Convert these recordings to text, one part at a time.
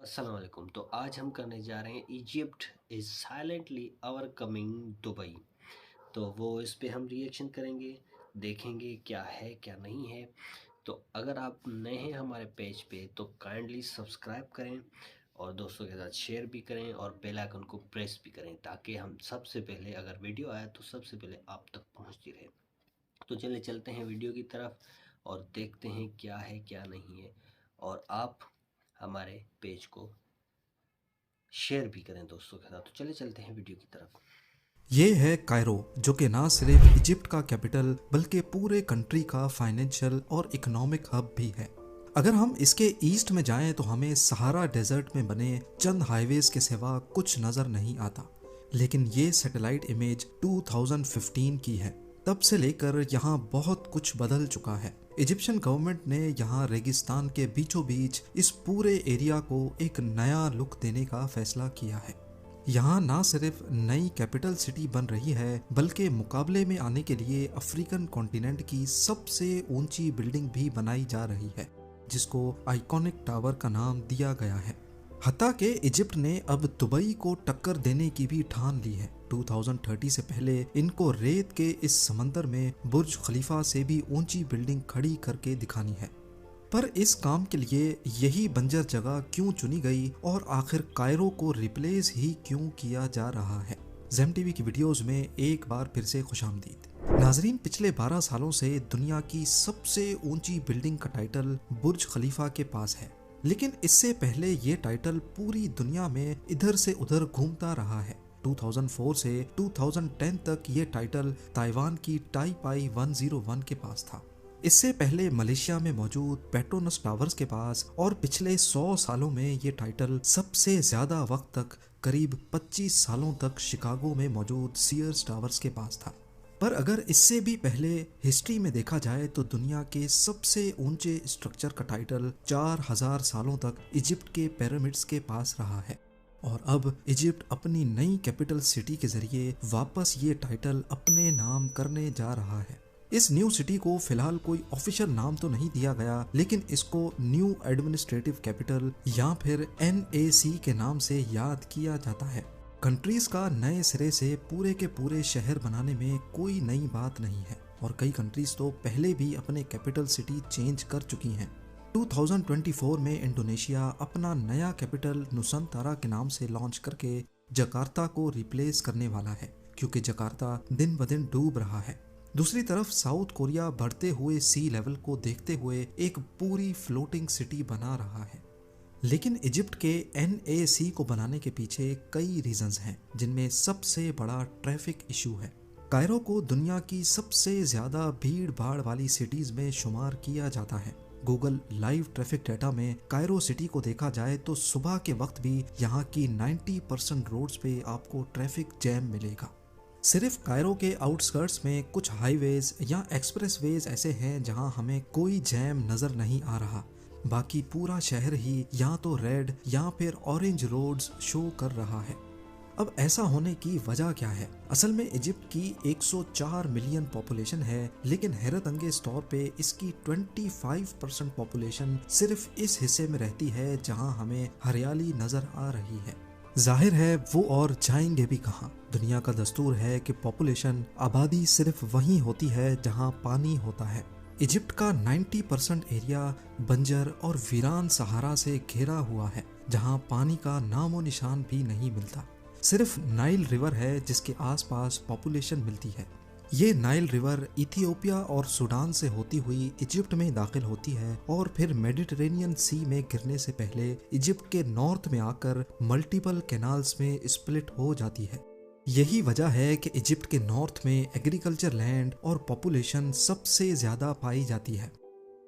अस्सलाम वालेकुम। तो आज हम करने जा रहे हैं Egypt is silently overcoming Dubai. तो वो इस पे हम रिएक्शन करेंगे, देखेंगे क्या है क्या नहीं है। तो अगर आप नए हैं हमारे पेज पे तो काइंडली सब्सक्राइब करें और दोस्तों के साथ शेयर भी करें और बेल आइकन को प्रेस भी करें ताकि हम सबसे पहले अगर वीडियो आया तो सबसे पहले आप तक पहुंचती रहे। तो चलिए चलते हैं वीडियो की तरफ और देखते हैं क्या है क्या नहीं है। और आप हमारे पेज को शेयर भी करें दोस्तों के साथ। तो चले चलते हैं वीडियो की तरफ। ये है कायरो, जो कि ना सिर्फ इजिप्ट का कैपिटल बल्कि पूरे कंट्री का फाइनेंशियल और इकोनॉमिक हब भी है। अगर हम इसके ईस्ट में जाएं तो हमें सहारा डेजर्ट में बने चंद हाईवेज के सिवा कुछ नजर नहीं आता। लेकिन ये सैटेलाइट इमेज 2015 की है। तब से लेकर यहाँ बहुत कुछ बदल चुका है। इजिप्शियन गवर्नमेंट ने यहाँ रेगिस्तान के बीचों बीच इस पूरे एरिया को एक नया लुक देने का फैसला किया है। यहाँ ना सिर्फ नई कैपिटल सिटी बन रही है बल्कि मुकाबले में आने के लिए अफ्रीकन कॉन्टिनेंट की सबसे ऊंची बिल्डिंग भी बनाई जा रही है, जिसको आइकॉनिक टावर का नाम दिया गया है। हत्ता के इजिप्ट ने अब दुबई को टक्कर देने की भी ठान ली है। 2030 से पहले इनको रेत के इस समंदर में बुर्ज खलीफा से भी ऊंची बिल्डिंग खड़ी करके दिखानी है। पर इस काम के लिए यही बंजर जगह क्यों चुनी गई और आखिर कायरो को रिप्लेस ही क्यों किया जा रहा है? ज़ेम टीवी की वीडियोस में एक बार फिर से खुशामदीद। नाजरीन, पिछले 12 सालों से दुनिया की सबसे ऊंची बिल्डिंग का टाइटल बुर्ज खलीफा के पास है, लेकिन इससे पहले ये टाइटल पूरी दुनिया में इधर से उधर घूमता रहा है। 2004 से 2010 तक ये टाइटल ताइवान की टाइपाई 101 के पास था। इससे पहले मलेशिया में मौजूद पेट्रोनस टावर्स के पास, और पिछले 100 सालों में ये टाइटल सबसे ज्यादा वक्त तक करीब 25 सालों तक शिकागो में मौजूद सीयर्स टावर्स के पास था। पर अगर इससे भी पहले हिस्ट्री में देखा जाए तो दुनिया के सबसे ऊंचे स्ट्रक्चर का टाइटल 4000 सालों तक इजिप्ट के पिरामिड्स के पास रहा है। और अब इजिप्ट अपनी नई कैपिटल सिटी के जरिए वापस ये टाइटल अपने नाम करने जा रहा है। इस न्यू सिटी को फिलहाल कोई ऑफिशियल नाम तो नहीं दिया गया, लेकिन इसको न्यू एडमिनिस्ट्रेटिव कैपिटल या फिर NAC के नाम से याद किया जाता है। कंट्रीज का नए सिरे से पूरे के पूरे शहर बनाने में कोई नई बात नहीं है, और कई कंट्रीज तो पहले भी अपने कैपिटल सिटी चेंज कर चुकी हैं। 2024 में इंडोनेशिया अपना नया कैपिटल नुसंतारा के नाम से लॉन्च करके जकार्ता को रिप्लेस करने वाला है, क्योंकि जकार्ता दिन ब दिन डूब रहा है। दूसरी तरफ साउथ कोरिया बढ़ते हुए सी लेवल को देखते हुए एक पूरी फ्लोटिंग सिटी बना रहा है। लेकिन इजिप्ट के NAC को बनाने के पीछे कई रीजंस हैं, जिनमें सबसे बड़ा ट्रैफिक इशू है। कायरो को दुनिया की सबसे ज्यादा भीड़ भाड़ वाली सिटीज में शुमार किया जाता है। गूगल लाइव ट्रैफिक डेटा में कायरो सिटी को देखा जाए तो सुबह के वक्त भी यहाँ की 90% रोड्स पे आपको ट्रैफिक जैम मिलेगा। सिर्फ कायरो के आउटस्कर्ट्स में कुछ हाईवेज या एक्सप्रेसवेज ऐसे हैं जहां हमें कोई जैम नजर नहीं आ रहा। बाकी पूरा शहर ही या तो रेड या फिर ऑरेंज रोड्स शो कर रहा है। अब ऐसा होने की वजह क्या है? असल में इजिप्ट की 104 मिलियन पॉपुलेशन है, लेकिन हैरत अंगेज तौर पे इसकी 25% पॉपुलेशन सिर्फ इस हिस्से में रहती है जहां हमें हरियाली नजर आ रही है। जाहिर है वो और जाएंगे भी कहाँ। दुनिया का दस्तूर है कि पॉपुलेशन आबादी सिर्फ वहीं होती है जहाँ पानी होता है। इजिप्ट का 90% एरिया बंजर और वीरान सहारा से घिरा हुआ है, जहाँ पानी का नामो निशान भी नहीं मिलता। सिर्फ नाइल रिवर है जिसके आसपास पॉपुलेशन मिलती है। ये नाइल रिवर इथियोपिया और सूडान से होती हुई इजिप्ट में दाखिल होती है और फिर मेडिटेरेनियन सी में गिरने से पहले इजिप्ट के नॉर्थ में आकर मल्टीपल कैनाल्स में स्प्लिट हो जाती है। यही वजह है कि इजिप्ट के नॉर्थ में एग्रीकल्चर लैंड और पॉपुलेशन सबसे ज्यादा पाई जाती है।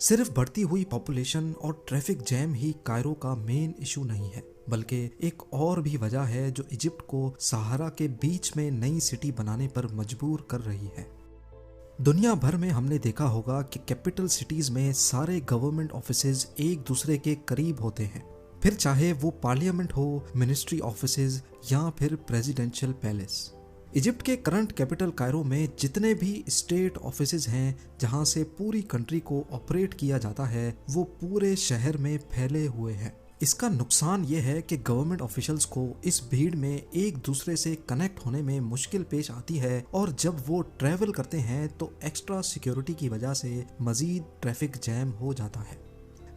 सिर्फ बढ़ती हुई पॉपुलेशन और ट्रैफिक जैम ही कायरो का मेन इशू नहीं है, बल्कि एक और भी वजह है जो इजिप्ट को सहारा के बीच में नई सिटी बनाने पर मजबूर कर रही है। दुनिया भर में हमने देखा होगा कि कैपिटल सिटीज में सारे गवर्नमेंट ऑफिसेज एक दूसरे के करीब होते हैं, फिर चाहे वो पार्लियामेंट हो, मिनिस्ट्री ऑफिसेज या फिर प्रेसिडेंशियल पैलेस। इजिप्ट के करंट कैपिटल कायरो में जितने भी स्टेट ऑफिसेज हैं जहां से पूरी कंट्री को ऑपरेट किया जाता है, वो पूरे शहर में फैले हुए हैं। इसका नुकसान ये है कि गवर्नमेंट ऑफिशियल्स को इस भीड़ में एक दूसरे से कनेक्ट होने में मुश्किल पेश आती है और जब वो ट्रैवल करते हैं तो एक्स्ट्रा सिक्योरिटी की वजह से मजीद ट्रैफिक जैम हो जाता है।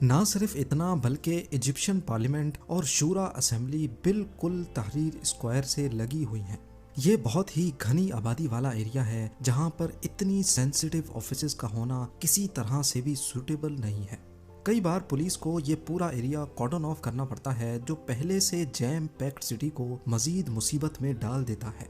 ना सिर्फ इतना बल्कि इजिप्शियन पार्लियामेंट और शूरा असेंबली बिल्कुल तहरीर स्क्वायर से लगी हुई हैं। ये बहुत ही घनी आबादी वाला एरिया है जहाँ पर इतनी सेंसिटिव ऑफिसेज का होना किसी तरह से भी सूटेबल नहीं है। कई बार पुलिस को ये पूरा एरिया कॉर्डन ऑफ करना पड़ता है जो पहले से जैम पैक्ड सिटी को मजीद मुसीबत में डाल देता है।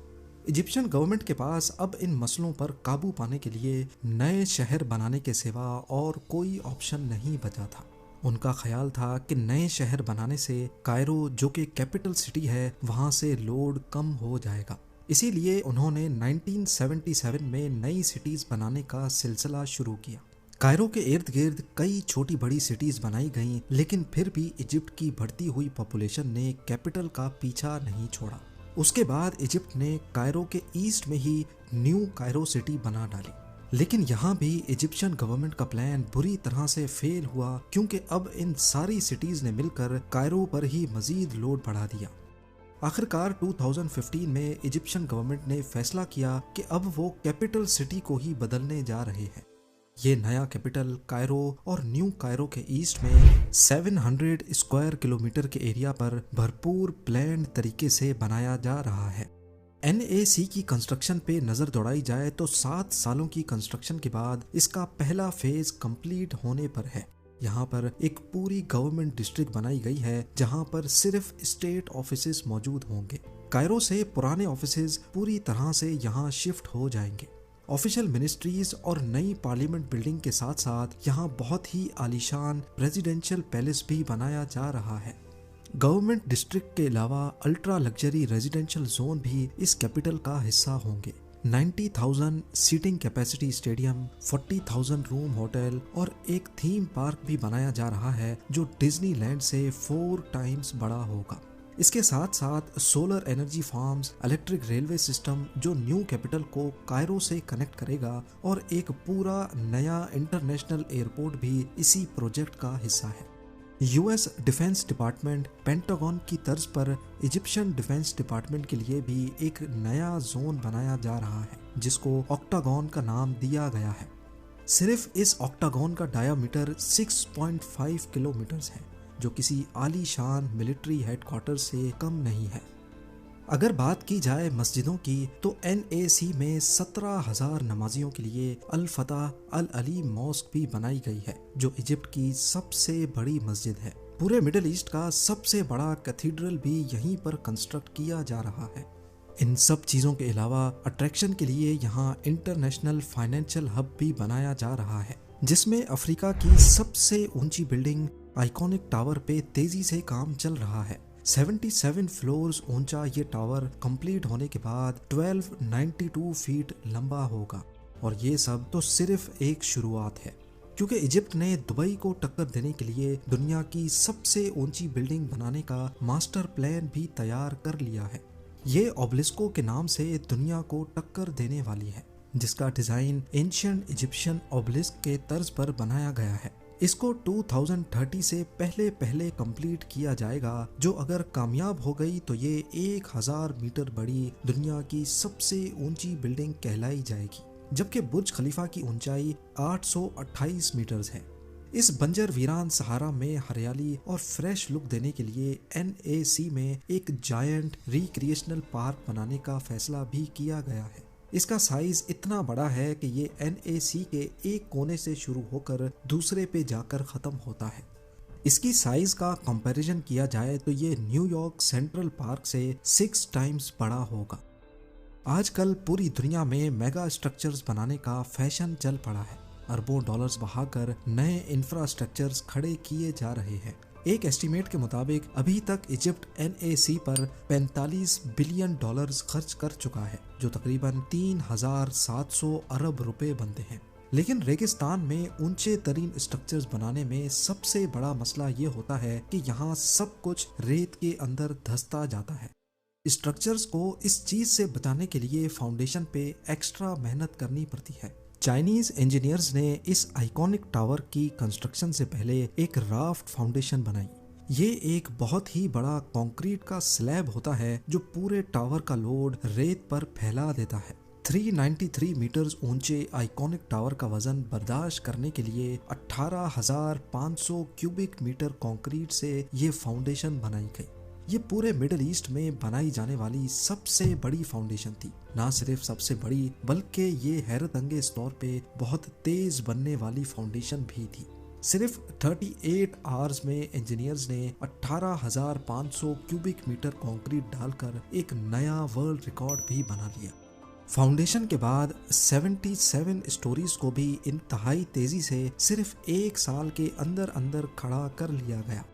इजिप्शियन गवर्नमेंट के पास अब इन मसलों पर काबू पाने के लिए नए शहर बनाने के सिवा और कोई ऑप्शन नहीं बचा था। उनका ख्याल था कि नए शहर बनाने से कायरो जो कि कैपिटल सिटी है वहाँ से लोड कम हो जाएगा। इसीलिए उन्होंने 1977 में नई सिटीज बनाने का सिलसिला शुरू किया। कायरो के इर्द गिर्द कई छोटी बड़ी सिटीज बनाई गईं, लेकिन फिर भी इजिप्ट की बढ़ती हुई पॉपुलेशन ने कैपिटल का पीछा नहीं छोड़ा। उसके बाद इजिप्ट ने कायरो के ईस्ट में ही न्यू कायरो सिटी बना डाली, लेकिन यहाँ भी इजिप्शियन गवर्नमेंट का प्लान बुरी तरह से फेल हुआ क्योंकि अब इन सारी सिटीज ने मिलकर कायरो पर ही मजीद लोड बढ़ा दिया। आखिरकार 2015 में इजिप्शियन गवर्नमेंट ने फैसला किया कि अब वो कैपिटल सिटी को ही बदलने जा रहे हैं। ये नया कैपिटल कायरो और न्यू कायरो के ईस्ट में 700 स्क्वायर किलोमीटर के एरिया पर भरपूर प्लान्ड तरीके से बनाया जा रहा है। NAC की कंस्ट्रक्शन पे नजर दौड़ाई जाए तो 7 सालों की कंस्ट्रक्शन के बाद इसका पहला फेज कंप्लीट होने पर है। यहाँ पर एक पूरी गवर्नमेंट डिस्ट्रिक्ट बनाई गई है जहाँ पर सिर्फ स्टेट ऑफिसेज मौजूद होंगे। कायरो से पुराने ऑफिसेज पूरी तरह से यहाँ शिफ्ट हो जाएंगे। ऑफिशियल मिनिस्ट्रीज और नई पार्लियामेंट बिल्डिंग के साथ साथ यहाँ बहुत ही आलीशान प्रेसिडेंशियल पैलेस भी बनाया जा रहा है। गवर्नमेंट डिस्ट्रिक्ट के अलावा अल्ट्रा लग्जरी रेजिडेंशियल जोन भी इस कैपिटल का हिस्सा होंगे। 90,000 seating capacity stadium, 40,000 room hotel और एक थीम पार्क भी बनाया जा रहा है जो डिज्नीलैंड से 4 टाइम्स बड़ा होगा। इसके साथ साथ solar energy farms, electric railway system जो न्यू कैपिटल को कायरो से कनेक्ट करेगा और एक पूरा नया इंटरनेशनल एयरपोर्ट भी इसी प्रोजेक्ट का हिस्सा है। यूएस डिफेंस डिपार्टमेंट पेंटागन की तर्ज पर इजिप्शियन डिफेंस डिपार्टमेंट के लिए भी एक नया जोन बनाया जा रहा है जिसको ऑक्टागन का नाम दिया गया है। सिर्फ इस ऑक्टागन का डायामीटर 6.5 किलोमीटर है जो किसी आलीशान मिलिट्री हेडक्वार्टर से कम नहीं है। अगर बात की जाए मस्जिदों की तो NAC में 17,000 नमाजियों के लिए अल फतह अल अली मॉस्क भी बनाई गई है जो इजिप्ट की सबसे बड़ी मस्जिद है। पूरे मिडिल ईस्ट का सबसे बड़ा कैथीड्रल भी यहीं पर कंस्ट्रक्ट किया जा रहा है। इन सब चीज़ों के अलावा अट्रैक्शन के लिए यहाँ इंटरनेशनल फाइनेंशियल हब भी बनाया जा रहा है जिसमें अफ्रीका की सबसे ऊंची बिल्डिंग आइकॉनिक टावर पे तेजी से काम चल रहा है। 77 फ्लोर्स ऊंचा ये टावर कंप्लीट होने के बाद 1292 फीट लंबा होगा और ये सब तो सिर्फ एक शुरुआत है क्योंकि इजिप्ट ने दुबई को टक्कर देने के लिए दुनिया की सबसे ऊंची बिल्डिंग बनाने का मास्टर प्लान भी तैयार कर लिया है। ये ओबलिस्को के नाम से दुनिया को टक्कर देने वाली है जिसका डिजाइन एंशिएंट इजिप्शियन ओबलिस्क के तर्ज पर बनाया गया है। इसको 2030 से पहले कंप्लीट किया जाएगा जो अगर कामयाब हो गई तो ये 1000 मीटर बड़ी दुनिया की सबसे ऊंची बिल्डिंग कहलाई जाएगी, जबकि बुर्ज खलीफा की ऊंचाई 828 मीटर है। इस बंजर वीरान सहारा में हरियाली और फ्रेश लुक देने के लिए NAC में एक जायंट रिक्रिएशनल पार्क बनाने का फैसला भी किया गया है। इसका साइज इतना बड़ा है कि ये NAC के एक कोने से शुरू होकर दूसरे पे जाकर खत्म होता है। इसकी साइज का कंपैरिजन किया जाए तो ये न्यूयॉर्क सेंट्रल पार्क से 6 टाइम्स बड़ा होगा। आजकल पूरी दुनिया में मेगा स्ट्रक्चर्स बनाने का फैशन चल पड़ा है। अरबों डॉलर्स बहाकर नए इंफ्रास्ट्रक्चर्स खड़े किए जा रहे हैं। एक एस्टीमेट के मुताबिक अभी तक इजिप्ट NAC पर 45 बिलियन डॉलर्स खर्च कर चुका है जो तकरीबन 3,700 अरब रुपए बनते हैं। लेकिन रेगिस्तान में ऊंचे तरीन स्ट्रक्चर्स बनाने में सबसे बड़ा मसला ये होता है कि यहाँ सब कुछ रेत के अंदर धंसता जाता है। स्ट्रक्चर्स को इस चीज से बचाने के लिए फाउंडेशन पे एक्स्ट्रा मेहनत करनी पड़ती है। चाइनीज इंजीनियर्स ने इस आइकॉनिक टावर की कंस्ट्रक्शन से पहले एक राफ्ट फाउंडेशन बनाई ये एक बहुत ही बड़ा कंक्रीट का स्लैब होता है जो पूरे टावर का लोड रेत पर फैला देता है। 393 मीटर्स ऊंचे आइकॉनिक टावर का वजन बर्दाश्त करने के लिए 18,500 क्यूबिक मीटर कंक्रीट से ये फाउंडेशन बनाई गई। ये पूरे मिडिल ईस्ट में बनाई जाने वाली सबसे बड़ी फाउंडेशन थी। ना सिर्फ सबसे बड़ी बल्कि ये हैरत अंगेज तौर पे बहुत तेज बनने वाली फाउंडेशन भी थी। सिर्फ 38 आवर्स में इंजीनियर्स ने 18,500 क्यूबिक मीटर कंक्रीट डालकर एक नया वर्ल्ड रिकॉर्ड भी बना लिया। फाउंडेशन के बाद 77 स्टोरीज को भी इंतहाई तेजी से सिर्फ एक साल के अंदर अंदर खड़ा कर लिया गया।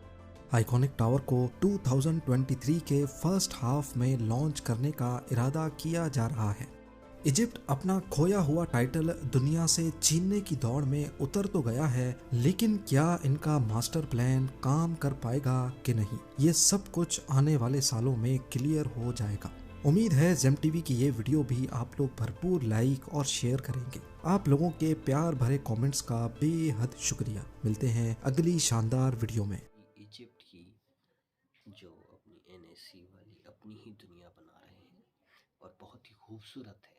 आइकॉनिक टावर को 2023 के फर्स्ट हाफ में लॉन्च करने का इरादा किया जा रहा है। इजिप्ट अपना खोया हुआ टाइटल दुनिया से छीनने की दौड़ में उतर तो गया है, लेकिन क्या इनका मास्टर प्लान काम कर पाएगा कि नहीं, ये सब कुछ आने वाले सालों में क्लियर हो जाएगा। उम्मीद है जेम टीवी की ये वीडियो भी आप लोग भरपूर लाइक और शेयर करेंगे। आप लोगों के प्यार भरे कमेंट्स का बेहद शुक्रिया। मिलते हैं अगली शानदार वीडियो में। इजिप्ट की जो अपनी एनएसी वाली अपनी ही दुनिया बना रहे हैं और बहुत ही खूबसूरत है,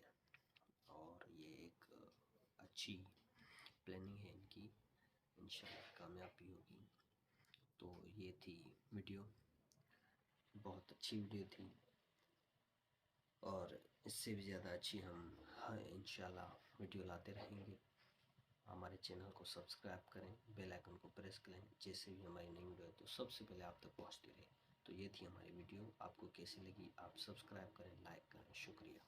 और ये एक अच्छी प्लानिंग है इनकी, इंशाल्लाह कामयाबी होगी। तो ये थी वीडियो, बहुत अच्छी वीडियो थी, और इससे भी ज़्यादा अच्छी हम इंशाल्लाह वीडियो लाते रहेंगे। हमारे चैनल को सब्सक्राइब करें, बेल आइकन को प्रेस करें, जैसे भी हमारी नई वीडियो है तो सबसे पहले आप तक पहुंचती रहे। तो ये थी हमारी वीडियो, आपको कैसी लगी आप सब्सक्राइब करें, लाइक करें। शुक्रिया।